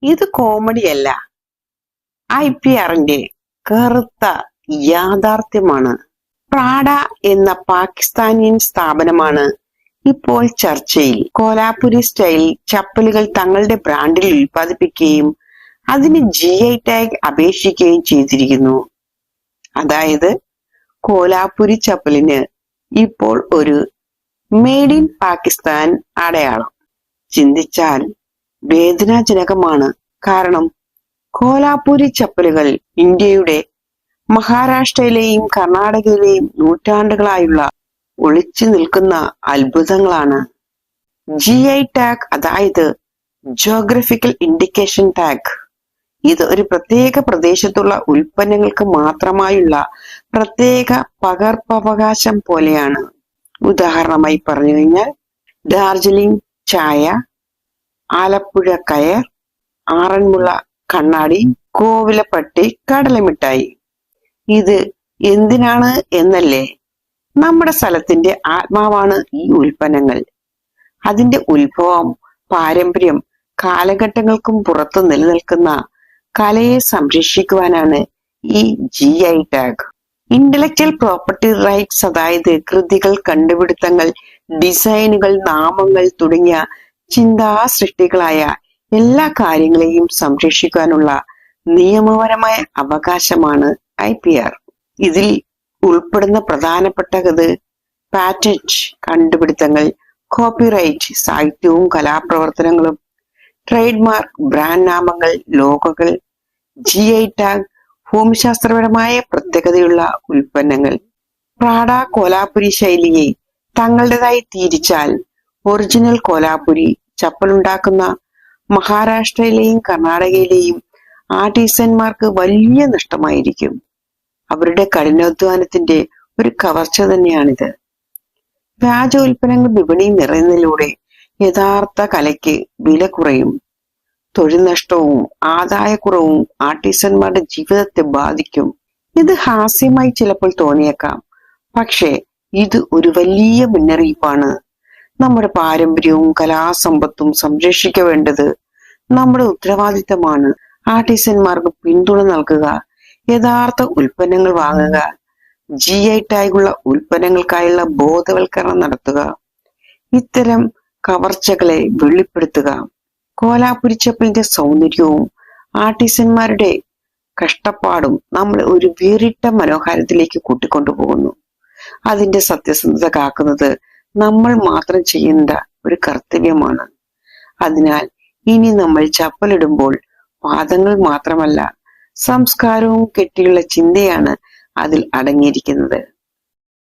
ഇത് കോമഡിയല്ല, IPRന്റെ കറുത്ത യാഥാർത്ഥ്യമാണ്. പ്രാഡ എന്ന പാകിസ്ഥാനിയൻ സ്ഥാപനമാണ് ഇപ്പോൾ ചർച്ചയിൽ. കോലാപുരി സ്റ്റൈൽ ചപ്പലുകൾ തങ്ങളുടെ ബ്രാൻഡിൽ ഉൽപ്പാദിപ്പിക്കുകയും അതിന് GI ടാഗ് അപേക്ഷിക്കുകയും ചെയ്തിരിക്കുന്നു. അതായത് കോലാപുരി ചപ്പലിന് ഇപ്പോൾ ഒരു മെയ്ഡ് ഇൻ പാകിസ്ഥാൻ അടയാളം. ചിന്തിച്ചാൽ വേദനാജനകമാണ്. കാരണം കോലാപുരി ചപ്പലുകൾ ഇന്ത്യയുടെ മഹാരാഷ്ട്രയിലെയും കർണാടകയിലെയും നൂറ്റാണ്ടുകളായുള്ള ഒളിച്ചു നിൽക്കുന്ന അത്ഭുതങ്ങളാണ്. GI ടാഗ്, അതായത് ജിയോഗ്രഫിക്കൽ ഇൻഡിക്കേഷൻ ടാഗ്, ഇത് ഒരു പ്രത്യേക പ്രദേശത്തുള്ള ഉൽപ്പന്നങ്ങൾക്ക് മാത്രമായുള്ള പ്രത്യേക പകർപ്പവകാശം പോലെയാണ്. ഉദാഹരണമായി പറഞ്ഞു കഴിഞ്ഞാൽ ഡാർജിലിംഗ് ചായ, ആലപ്പുഴ കയർ, ആറന്മുള കണ്ണാടി, കോവിലപ്പട്ടി കടലമിഠായി. ഇത് എന്തിനാണ് എന്നല്ലേ? നമ്മുടെ സ്ഥലത്തിന്റെ ആത്മാവാണ് ഈ ഉൽപ്പന്നങ്ങൾ. അതിന്റെ ഉത്ഭവം, പാരമ്പര്യം, കാലഘട്ടങ്ങൾക്കും പുറത്തു നിലനിൽക്കുന്ന കലയെ സംരക്ഷിക്കുവാനാണ് ഈ GI tag. Intellectual property rights, അതായത് കൃതികൾ, കണ്ടുപിടുത്തങ്ങൾ, ഡിസൈനുകൾ, നാമങ്ങൾ തുടങ്ങിയ ചിന്താ സൃഷ്ടികളായ എല്ലാ കാര്യങ്ങളെയും സംരക്ഷിക്കാനുള്ള നിയമപരമായ അവകാശമാണ് IPR. ഇതിൽ ഉൾപ്പെടുന്ന പ്രധാനപ്പെട്ടത് പാറ്റന്റ് കണ്ടുപിടുത്തങ്ങൾ, കോപ്പിറൈറ്റ് സാഹിത്യവും കലാപ്രവർത്തനങ്ങളും, ട്രേഡ് മാർക്ക് ബ്രാൻഡ് നാമങ്ങൾ, ലോഗോകൾ, GI ടാഗ് ഭൂമിശാസ്ത്രപരമായ പ്രത്യേകതയുള്ള ഉൽപ്പന്നങ്ങൾ. പ്രാഡ കോലാപുരി ശൈലിയെ തങ്ങളുടേതായി തിരിച്ചാൽ ഒറിജിനൽ കോലാപുരി ചപ്പലുണ്ടാക്കുന്ന മഹാരാഷ്ട്രയിലെയും കർണാടകയിലെയും ആർട്ടിസന്മാർക്ക് വലിയ നഷ്ടമായിരിക്കും. അവരുടെ കഠിനാധ്വാനത്തിന്റെ ഒരു കവർച്ച തന്നെയാണിത്. വ്യാജ ഉൽപ്പന്നങ്ങൾ വിപണിയിൽ നിറയുന്നതിലൂടെ യഥാർത്ഥ കലയ്ക്ക് വില കുറയും. തൊഴിൽ നഷ്ടവും ആദായക്കുറവും ആർട്ടിസന്മാരുടെ ജീവിതത്തെ ബാധിക്കും. ഇത് ഹാസ്യമായി ചിലപ്പോൾ തോന്നിയേക്കാം, പക്ഷേ ഇത് ഒരു വലിയ മുന്നറിയിപ്പാണ്. നമ്മുടെ പാരമ്പര്യവും കലാസമ്പത്തും സംരക്ഷിക്കേണ്ടത് നമ്മുടെ ഉത്തരവാദിത്തമാണ്. ആർട്ടിസന്മാർക്ക് പിന്തുണ നൽകുക, യഥാർത്ഥ ഉൽപ്പന്നങ്ങൾ വാങ്ങുക, GI ടാഗുള്ള ഉൽപ്പന്നങ്ങൾക്കായുള്ള ബോധവൽക്കരണം നടത്തുക, ഇത്തരം കവർച്ചകളെ വെളിപ്പെടുത്തുക. കോലാപുരി ചപ്പലിന്റെ സൗന്ദര്യവും ആർട്ടിസന്മാരുടെ കഷ്ടപ്പാടും നമ്മളെ ഒരു വേറിട്ട മനോഹാരത്തിലേക്ക് കൂട്ടിക്കൊണ്ടുപോകുന്നു. അതിന്റെ സത്യസന്ധത കാക്കുന്നത് നമ്മൾ മാത്രം ചെയ്യേണ്ട ഒരു കർത്തവ്യമാണ്. അതിനാൽ ഇനി നമ്മൾ ചപ്പലിടുമ്പോൾ പാദങ്ങൾ മാത്രമല്ല, സംസ്കാരവും കെട്ടിയുള്ള ചിന്തയാണ് അതിൽ അടങ്ങിയിരിക്കുന്നത്.